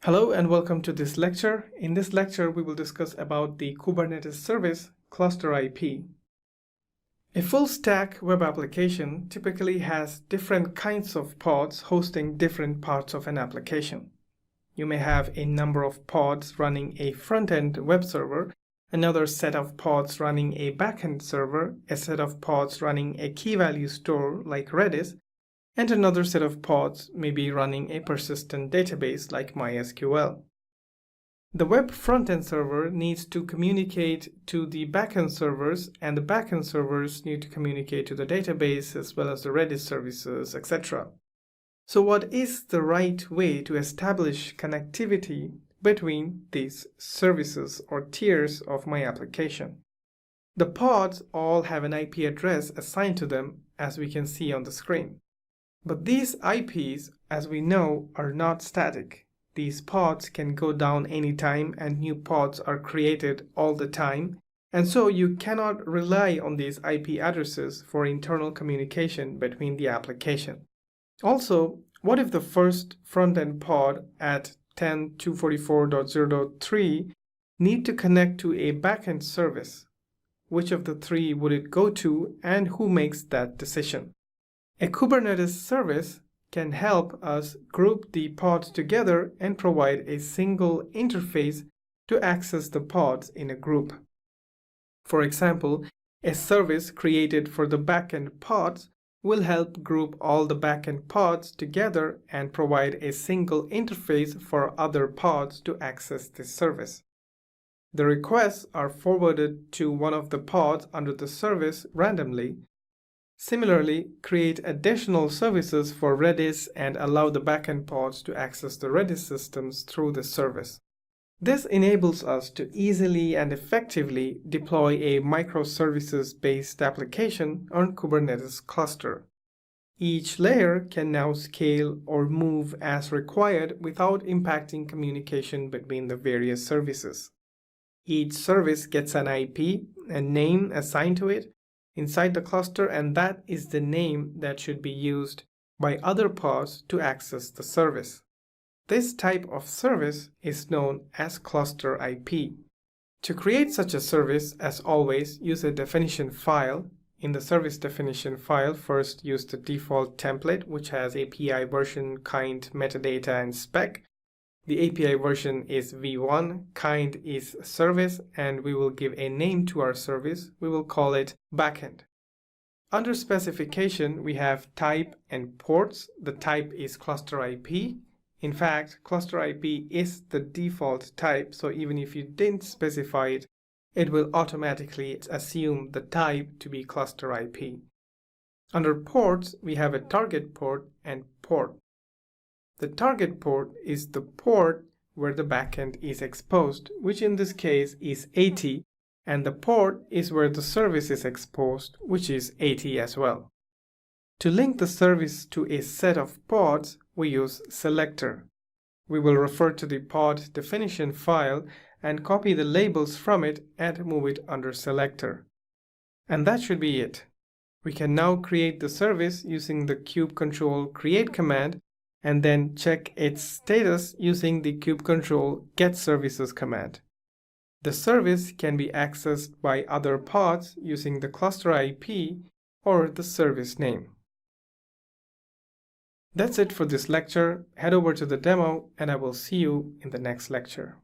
Hello and welcome to this lecture. In this lecture, we will discuss about the Kubernetes service ClusterIP. A full stack web application typically has different kinds of pods hosting different parts of an application. You may have a number of pods running a front-end web server, another set of pods running a back-end server, a set of pods running a key value store like Redis, and another set of pods may be running a persistent database like MySQL. The web front-end server needs to communicate to the back-end servers, and the back-end servers need to communicate to the database as well as the Redis services, etc. So what is the right way to establish connectivity between these services or tiers of my application? The pods all have an IP address assigned to them, as we can see on the screen. But these IPs, as we know, are not static. These pods can go down anytime and new pods are created all the time, and so you cannot rely on these IP addresses for internal communication between the application. Also, what if the first front-end pod at 10.244.0.3 need to connect to a backend service? Which of the three would it go to, and who makes that decision? A Kubernetes service can help us group the pods together and provide a single interface to access the pods in a group. For example, a service created for the backend pods will help group all the backend pods together and provide a single interface for other pods to access this service. The requests are forwarded to one of the pods under the service randomly. Similarly, create additional services for Redis and allow the backend pods to access the Redis systems through the service. This enables us to easily and effectively deploy a microservices-based application on Kubernetes cluster. Each layer can now scale or move as required without impacting communication between the various services. Each service gets an IP, a name assigned to it, inside the cluster, and that is the name that should be used by other pods to access the service. This type of service is known as ClusterIP. To create such a service, as always, use a definition file. In the service definition file, first use the default template, which has API version, kind, metadata, and spec. The API version is v1, kind is service, and we will give a name to our service. We will call it backend. Under specification, we have type and ports. The type is ClusterIP. In fact, ClusterIP is the default type, so even if you didn't specify it, it will automatically assume the type to be ClusterIP. Under ports, we have a target port and port. The target port is the port where the backend is exposed, which in this case is 80, and the port is where the service is exposed, which is 80 as well. To link the service to a set of pods, we use selector. We will refer to the pod definition file and copy the labels from it and move it under selector. And that should be it. We can now create the service using the kubectl create command, and then check its status using the kubectl getServices command. The service can be accessed by other pods using the ClusterIP or the service name. That's it for this lecture. Head over to the demo and I will see you in the next lecture.